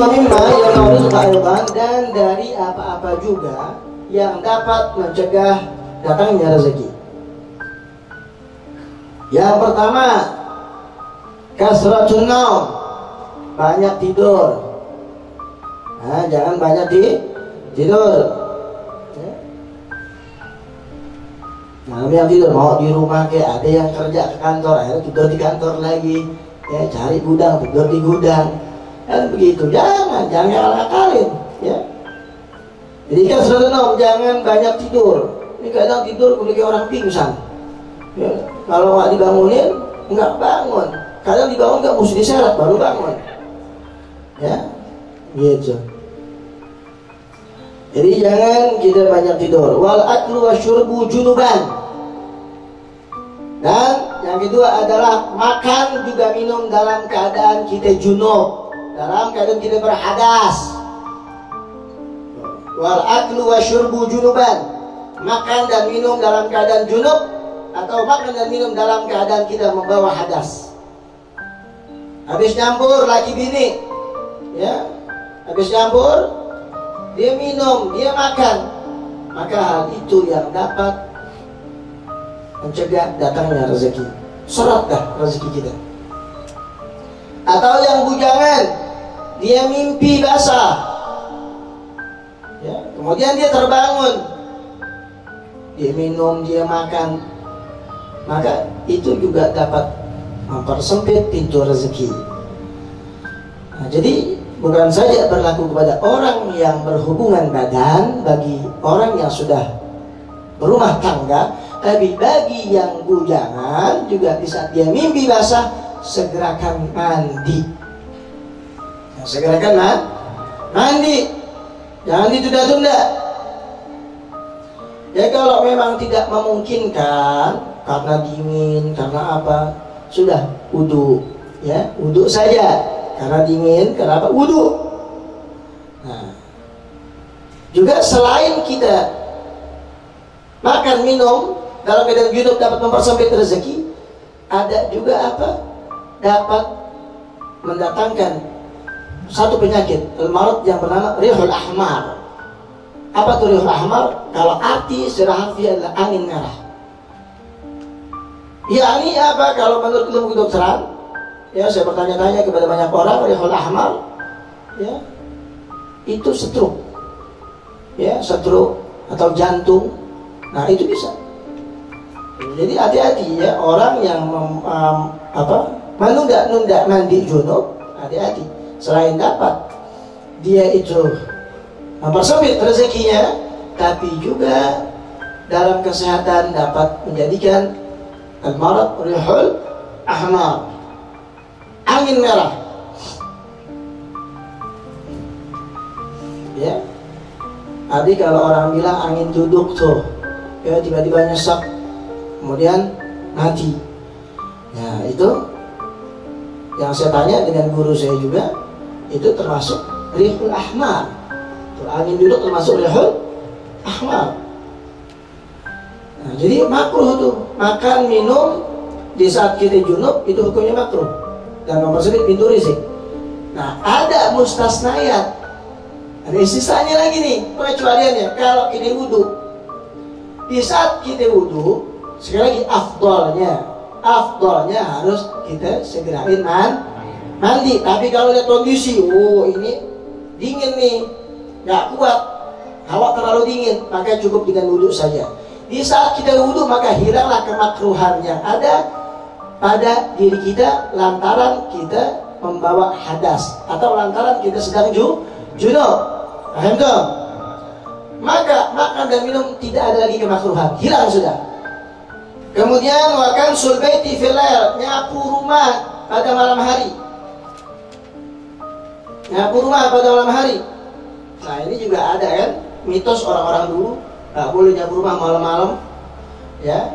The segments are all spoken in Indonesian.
mimma yang dan dari apa-apa juga yang dapat mencegah datangnya rezeki. Yang pertama, kasratun naum, banyak tidur. Nah, jangan banyak tidur. Nah, yang tidur mau di rumah kayak ada yang kerja ke kantor, akhirnya tidur di kantor lagi. Ya, cari gudang, tidur di gudang. Dan begitu, jangan akalin, ya. Jadi kasratun naum, jangan banyak tidur. Ini kadang tidur kayak orang pingsan. Ya, kalau nggak dibangunin, nggak bangun. Kadang dibangun nggak mesti diseret baru bangun. Ya, gitu. Jadi jangan kita banyak tidur. Wal aklu wasyurbu junuban. Dan yang kedua adalah makan juga minum dalam keadaan kita junub, dalam keadaan kita berhadas. Wal aklu wasyurbu junuban, makan dan minum dalam keadaan junub, atau makan dan minum dalam keadaan kita membawa hadas. Habis nyampur laki bini, ya, habis nyampur dia minum, dia makan, maka hal itu yang dapat mencegah datangnya rezeki. Seret dah rezeki kita. Atau yang bujangan, dia mimpi basah, ya, kemudian dia terbangun, dia minum, dia makan, maka itu juga dapat mempersempit pintu rezeki. Nah, jadi bukan saja berlaku kepada orang yang berhubungan badan, bagi orang yang sudah berumah tangga, tapi bagi yang bujangan juga di saat dia mimpi basah, segerakan mandi. Segerakan mandi, jangan ditunda-tunda. Ya, kalau memang tidak memungkinkan karena dingin, karena apa, sudah wudu, ya, wudu saja. Karena dingin, kenapa? Wudu. Nah, juga selain kita makan minum dalam keadaan junub dapat mempersempit rezeki, ada juga apa? Dapat mendatangkan satu penyakit, al-marad yang bernama rihul ahmar. Apa itu rihul ahmar? Kalau arti secara harfiah adalah angin merah. Ya, ini apa? Kalau menurut ilmu kedokteran, ya, saya bertanya-tanya kepada banyak orang, rihul ahmar, ya, itu stroke, ya, stroke atau jantung. Nah, itu bisa. Jadi hati-hati, ya, orang yang menunda-nunda mandi junub, hati-hati. Selain dapat dia itu mempersempit rezekinya, tapi juga dalam kesehatan dapat menjadikan al-marad rihul ahmar, angin merah, ya. Jadi kalau orang bilang angin duduk tuh, ya, tiba-tiba nyesek, kemudian mati. Ya, itu yang saya tanya dengan guru saya juga, itu termasuk rihul ahmar. Tuh, angin duduk termasuk rihul ahmar. Nah, jadi makruh tuh makan minum di saat kita junub, itu hukumnya makruh dan mempersempit pintu rezeki. Nah, ada mustasnayat, ada istisnanya lagi nih, pengecualiannya. Kalau kita wudu, di saat kita wudu, sekali lagi afdolnya harus kita segerain mandi. Tapi kalau lihat kondisi, oh ini dingin nih, nggak kuat, hawa terlalu dingin, maka cukup dengan wudu saja. Di saat kita wudu, maka hilanglah kemakruhan yang ada pada diri kita lantaran kita membawa hadas atau lantaran kita sedang junub. Paham dong? Maka makan dan minum tidak ada lagi kemakruhan, hilang sudah. Kemudian wakan sulbaiti fil lail, nyapu rumah pada malam hari. Nyapu rumah pada malam hari. Nah, ini juga ada kan mitos orang-orang dulu, nggak boleh nyapu rumah malam-malam, ya.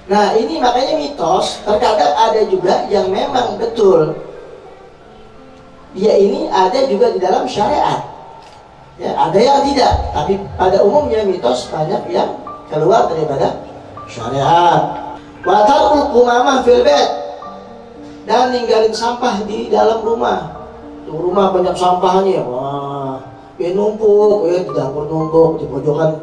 Nah, ini makanya mitos. Terkadang ada juga yang memang betul, dia ini ada juga di dalam syariat, ya, ada yang tidak. Tapi pada umumnya mitos banyak yang keluar daripada syariat. Wa tarkul qumamah fil bait, dan ninggalin sampah di dalam rumah. Tuh rumah banyak sampahnya, wah, numpuk, di dapur numpuk, di pojokan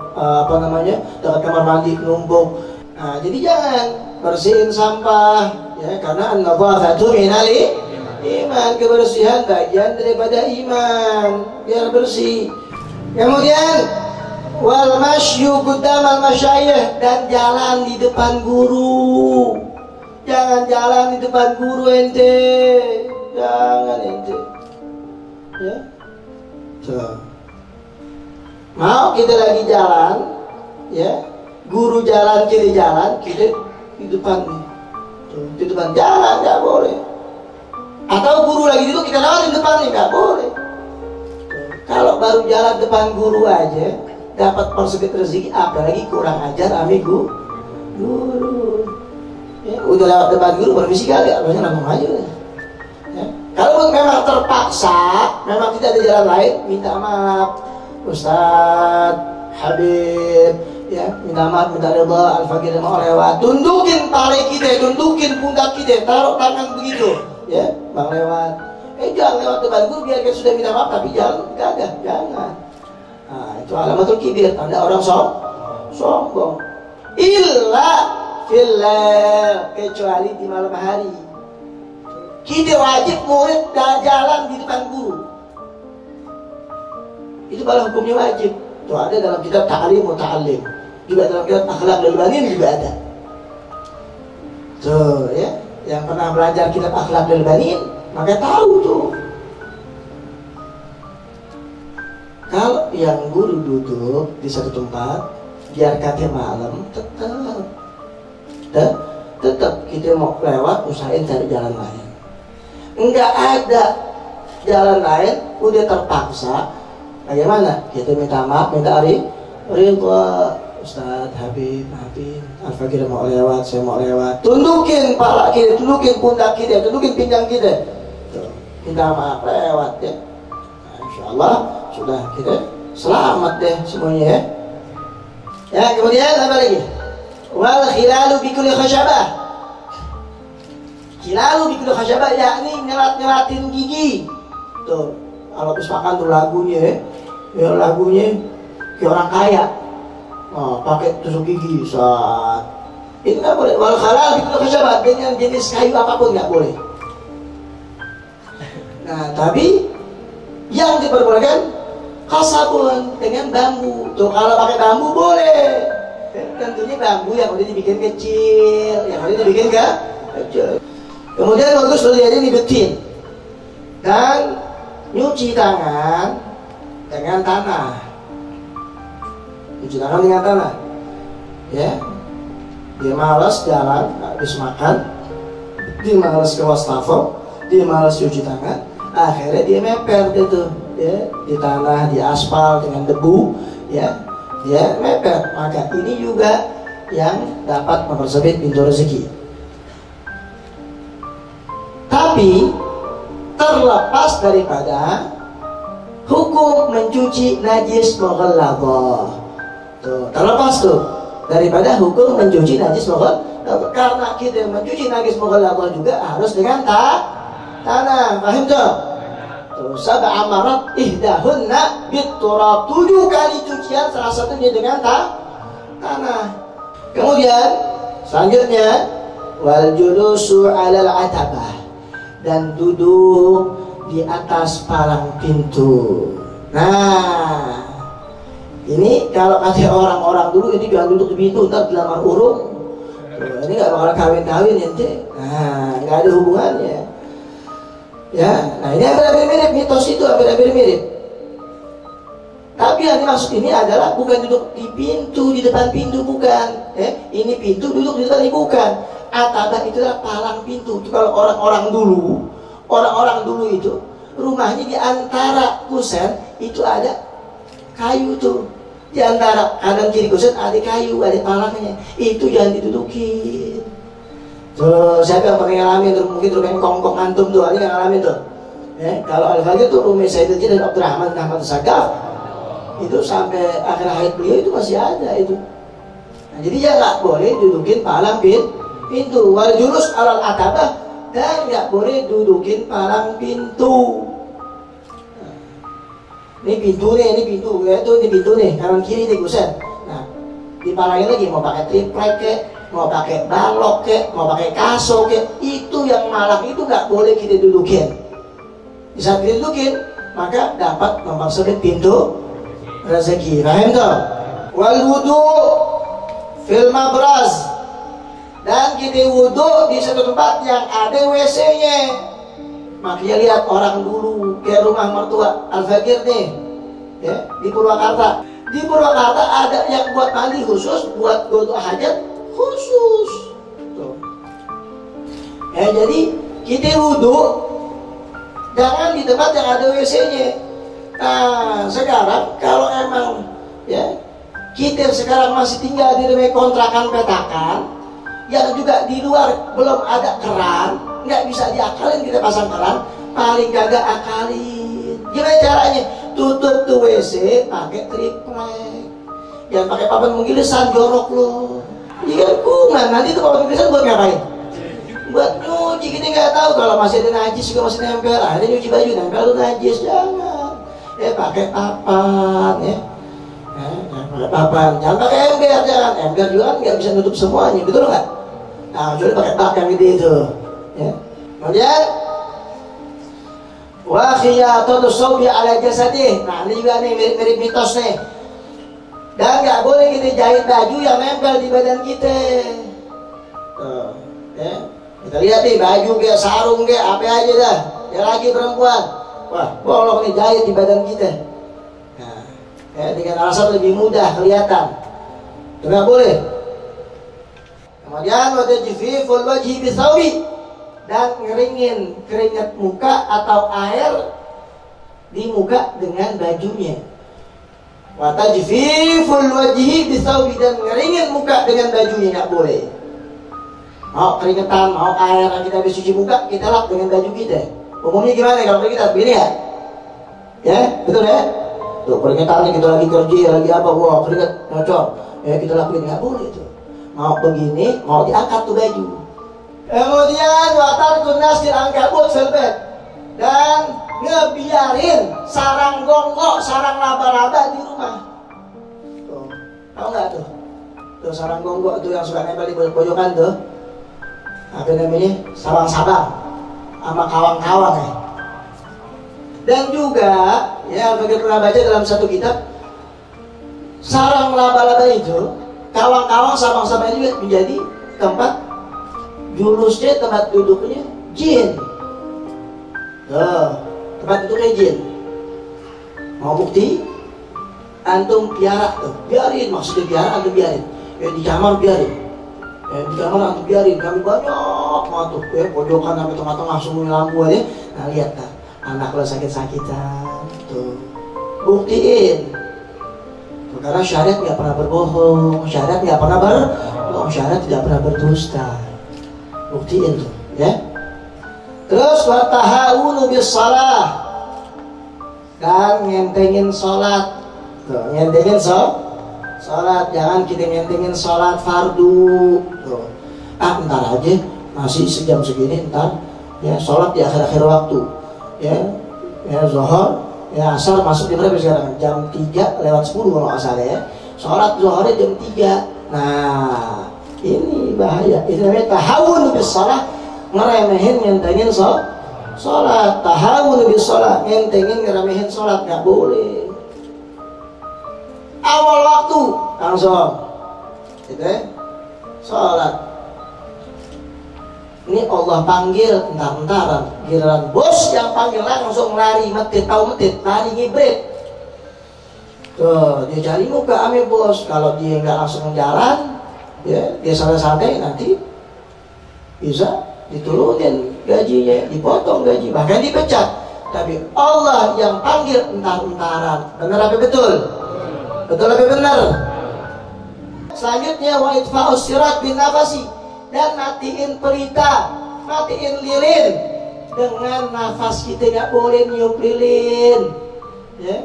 dekat kamar mandi numpuk. Nah, jadi jangan bersihin sampah, ya, karena an-nadhafatu minal iman, kebersihan bagian daripada iman, biar bersih. Kemudian wal masyu quddamal masyayikh, dan jalan di depan guru. Jangan jalan di depan guru ente, jangan ente. Ya, so. Mau kita lagi jalan, ya, guru jalan, kita jalan, kita di depan nih, tuh, di depan, jangan, nggak boleh. Atau guru lagi duduk, kita lewat di depan nih, nggak boleh. Tuh. Kalau baru jalan depan guru aja dapat persegit rezeki, apalagi kurang ajar amigu guru. Ya, udah lewat depan guru, permisi kali, abangnya langsung maju. Ya. Kalau memang terpaksa, memang tidak ada jalan lain, minta maaf, Ustadz, Habib, ya, minta maaf, minta ridha, Al-Fakir mau lewat, tundukin pala kita, tundukin pundak kita, taruh tangan begitu, ya, bang lewat. Jangan lewat depan guru, biar kita sudah minta maaf, tapi jangan gagah, jangan. Nah, itu alamatul kibir, tanda orang sombong. Illa fillah, kecuali di malam hari. Kita wajib murid jalan di depan guru. Itu malah hukumnya wajib. Itu ada dalam kitab Ta'lim wa Ta'allim. Juga dalam kitab Akhlaq Lil Banin juga ada. Tuh, ya, yang pernah belajar kitab Akhlaq Lil Banin, maka tahu tuh. Kalau yang guru duduk di satu tempat, biar katanya malam, tetap kita mau lewat, usahain cari jalan lain. Enggak ada jalan lain, udah terpaksa, bagaimana? Kita minta maaf, minta ridha, Ustadz, Habib, Al-Fakir mau lewat, saya mau lewat. Tundukin pala kita, tundukin pundak kita, tundukin pinggang kita. Tuh, minta maaf, lewat ya. Nah, insyaallah sudah kita selamat deh semuanya ya. Ya, kemudian apa lagi? Wal khilalu bi kulli khashabah. Khilalu bi kulli khashabah, yakni nyelat-nyelatin gigi. Tuh, kalau habis makan tuh lagunya kayak orang kaya. Oh, pakai tusuk gigi, saat itu nggak boleh. Wal halal itu khashabah, dengan jenis kayu apapun nggak boleh. Nah, tapi yang diperbolehkan khasabun, dengan bambu. Tuh, kalau pakai bambu boleh. Tentunya bambu yang udah dibikin kecil, yang udah dibikin kecil. Kemudian bagus aja dibetin dan nyuci tangan dengan tanah. Cuci tangan dengan tanah, ya. Dia malas jalan, habis makan, dia malas ke wastafel, dia malas cuci tangan, akhirnya dia meper gitu, ya, di tanah, di aspal dengan debu, ya, dia meper. Maka ini juga yang dapat mempersempit pintu rezeki. Tapi terlepas daripada hukum mencuci najis mughalladhah. Tuh, terlepas tuh daripada hukum mencuci najis mughalladhah, karena kita mencuci najis mughalladhah juga harus dengan tanah. Paham tuh? Tuh, sab'a marat ihdahunna biturab, 7 kali cucian, salah satunya dengan tanah. Kemudian selanjutnya wal julusu 'alal atabah, dan duduk di atas palang pintu. Nah, ini kalau kata orang-orang dulu, ini jangan duduk di pintu, ntar dilamar urung. Tuh, ini nggak bakal kawin-kawin ente. Nah, nggak ada hubungannya. Ya, nah ini hampir mirip, mitos itu hampir mirip. Tapi yang dimaksud ini adalah bukan duduk di pintu, di depan pintu, bukan. Ini pintu, duduk di depan, ini bukan. Atabah itu adalah palang pintu. Itu kalau orang-orang dulu itu rumahnya di antara kusen itu ada kayu tuh. Di antara kanan kiri kusen ada kayu, ada palangnya. Itu jangan didudukin. Tuh, siapa yang pernah ngalamin tuh, mungkin rumah kongkong antum tuh, ada yang ngalamin tuh. Kalau Al-Fakir tuh rumah Sayyid Al-Jin dan Abdurrahman bin Ahmad Sagaf, itu sampai akhir hayat beliau itu masih ada itu. Nah, jadi ya nggak boleh dudukin palang pintu. Wal julus alal atabah, dan nggak boleh dudukin palang pintu. Ini pintu nih, ini pintu, ya itu ini pintu nih, kanan kiri nih kusen. Nah, dipalangin lagi mau pakai triplek kek, mau pakai balok kek, mau pakai kaso kek, itu yang malang itu nggak boleh kita dudukin. Di saat kita dudukin, maka dapat mempersempit pintu rezeki. Paham tuh? Wal wudu fil mabraz, dan kita wudu di satu tempat yang ada WC-nya. Makanya lihat orang dulu ke rumah mertua Al-Fakir nih, ya, di Purwakarta. Di Purwakarta ada yang buat mandi khusus, buat ghusl hajat khusus. Tuh. Ya, jadi kita wudu jangan di tempat yang ada WC-nya. Nah, sekarang kalau emang ya kita sekarang masih tinggal di rumah kontrakan petakan, yang juga di luar belum ada keran, nggak bisa diakalin kita pasang keran, paling kagak akalin. Gimana caranya? Tutup tuh WC pakai triplek, jangan pakai papan menggilisan, jorok lo. Iya kuman, nanti tuh papan menggilisan buat ngapain? Buat nyuci. Kita nggak tahu kalau masih ada najis juga masih nempel, ada nyuci baju nempel tuh najis, jangan. Pakai papan ya. Jangan pakai papan, jangan pakai ember, jangan. Ember juga kan nggak bisa nutup semuanya, betul nggak? Nah, kecuali pakai bak yang gede itu. Ya. Kemudian wa khiyatatu sawbi ala jasadih. Nah, ini juga nih mirip-mirip mitos nih. Dan nggak boleh kita jahit baju yang nempel di badan kita. Tuh, ya. Kita lihat nih baju kayak sarung kayak apa aja dah. Ya lagi perempuan, wah bolong nih jahit di badan kita. Nah, ya, dengan alasan lebih mudah kelihatan. Itu nggak boleh. Kemudian watajfiful wajhi bisawbi, dan ngeringin keringat muka atau air di muka dengan bajunya. Watajfiful wajhi bisawbi, dan ngeringin muka dengan bajunya nggak boleh. Mau keringetan, mau air yang kita habis cuci muka, kita lap dengan baju kita. Umumnya gimana kalau kita begini ya? Ya, betul ya? Tuh keringetan kita lagi kerja, lagi apa, wah keringet ngocor. Ya kita lakuin, nggak boleh tuh. Mau begini, mau diangkat tuh baju. Kemudian watar tunas dirangkabut velvet, dan ngebiarin sarang gonggok, sarang laba-laba di rumah. Tuh, tahu nggak tuh? Tuh sarang gonggok tuh yang suka nempel di pojokan tuh. Apa namanya? Sabang-sabang sama kawang-kawang ya. Dan juga ya, bagi pernah baca dalam satu kitab, sarang laba-laba itu, kawang-kawang sabang-sabang itu menjadi tempat julusnya, tempat duduknya jin. Tempat duduknya jin. Mau bukti? Antum piara tuh, biarin, maksudnya piara, antum biarin. Ya di kamar biarin. Di kamar antum biarin, kami banyak banget tuh. Pojokan sampai tengah-tengah semua lampu aja. Nah lihat kan, anak lo sakit-sakitan tuh. Buktiin. Karena syariat nggak pernah berbohong, syariat nggak pernah berbohong, syariat tidak pernah berdusta. Buktiin tuh, ya. Terus watahawunu bis shalah, dan ngentengin sholat. Tuh, ngentengin sholat, jangan kita ngentengin sholat fardu. Tuh, ntar aja, masih sejam segini, ntar ya sholat di akhir-akhir waktu, ya zuhur. Ya asar masuk di berapa sekarang? Jam 3:10 kalau asal ya. Sholat zuhurnya jam 3. Nah, ini bahaya. Ini namanya tahawun bis shalah, ngeremehin ngentengin sholat. Tahawun bis shalah, ngentengin ngeremehin sholat, nggak boleh. Awal waktu langsung, gitu ya, sholat. Ini Allah panggil, entar-entaran, giliran bos yang panggil langsung lari, metit, lari ngibrit. Tuh, dia cari muka ame bos. Kalau dia nggak langsung jalan, ya dia santai-santai, nanti bisa diturunin gajinya, dipotong gaji, bahkan dipecat. Tapi Allah yang panggil entar-entaran. Benar apa betul? Betul apa benar? Selanjutnya wa itfa'us sirat bin nafasi, dan matiin pelita, matiin lilin dengan nafas. Kita nggak boleh niup lilin, ya.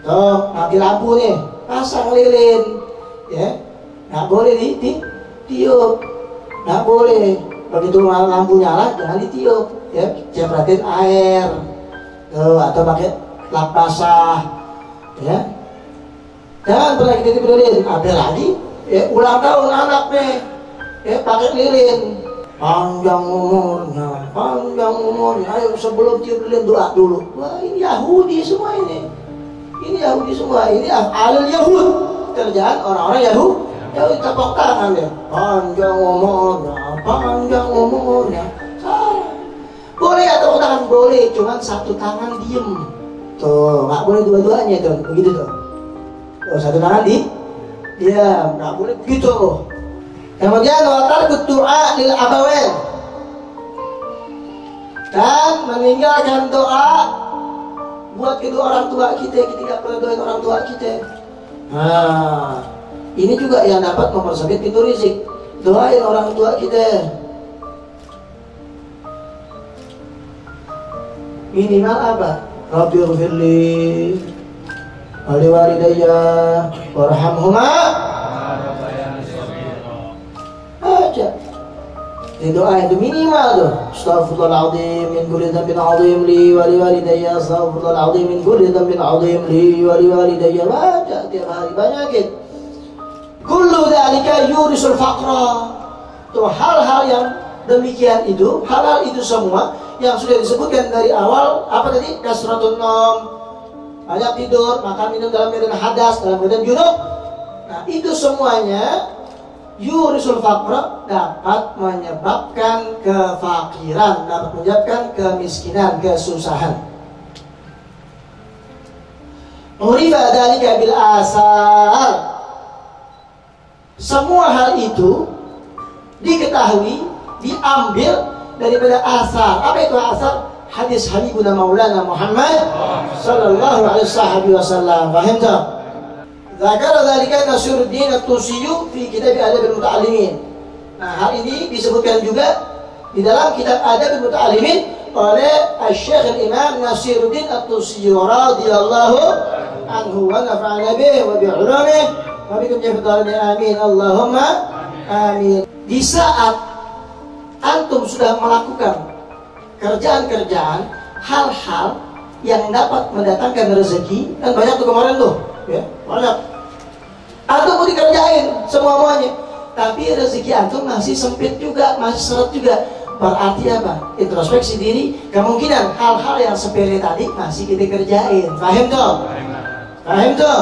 Tuh mati lampu nih, pasang lilin, ya. Nggak boleh ditiup, nggak boleh. Begitu lampu nyala jangan ditiup, ya. Cepratin air, tuh, atau pakai lap basah, Ya, jangan pernah kita tidurin. Ada lagi, ya ulang tahun anak nih, ya pakai lilin. Panjang umurnya. Ayo sebelum tiup lilin doa dulu. Wah, ini Yahudi semua ini. Ini Yahudi semua. Ini af'alul Yahud. Kerjaan orang-orang Yahudi. Tepuk tangan ya. Panjang umurnya. Salah. Boleh ya tepuk tangan? Boleh. Cuman satu tangan diem. Tuh, nggak boleh dua-duanya tuh. Begitu tuh. Tuh, satu tangan iya, nggak boleh begitu. Kemudian watar doa lil abawain, dan meninggalkan doa buat kedua orang tua kita. Kita tidak pernah doain orang tua kita. Nah, ini juga yang dapat mempersempit pintu rezeki. Doain orang tua kita. Minimal apa? Rabbighfirli wa liwalidayya warhamhuma aja. Ini doa itu minimal tuh. Astaghfirullahaladzim min kulli dhanbin 'azim li wa liwalidayya. Astaghfirullahaladzim min kulli dhanbin 'azim li wa liwalidayya. Baca tiap hari, banyakin. Kullu dzalika yurisul faqra. Tuh hal-hal yang demikian itu, hal-hal itu semua yang sudah disebutkan dari awal. Apa tadi? Kasratun nom, banyak tidur, makan minum dalam keadaan hadas, dalam keadaan junub. Nah, itu semuanya yurisul faqra, dapat menyebabkan kefakiran, dapat menyebabkan kemiskinan, kesusahan. Urifa dzalika bil asar. Semua hal itu diketahui, diambil daripada asar. Apa itu asar? Hadis Habibuna Maulana Muhammad sallallahu alaihi wasallam. Faham tak? Zakar dzalika Nasiruddin At-Tusi fi kitab Adab al-Muta'allimin. Nah, hal ini disebutkan juga di dalam kitab Adab al-Muta'allimin oleh Syekh Al-Imam Nasiruddin At-Tusi radhiyallahu anhu wa nafa'ana bihi wa bi'ulumihi wa bikum jami'an. Amin. Allahumma amin. Di saat antum sudah melakukan kerjaan-kerjaan, hal-hal yang dapat mendatangkan rezeki, kan banyak tuh kemarin tuh, ya banyak. Antum mau dikerjain semuanya, tapi rezeki antum masih sempit juga, masih seret juga. Berarti apa? Introspeksi diri, kemungkinan hal-hal yang sepele tadi masih kita kerjain. Paham tuh? Paham tuh?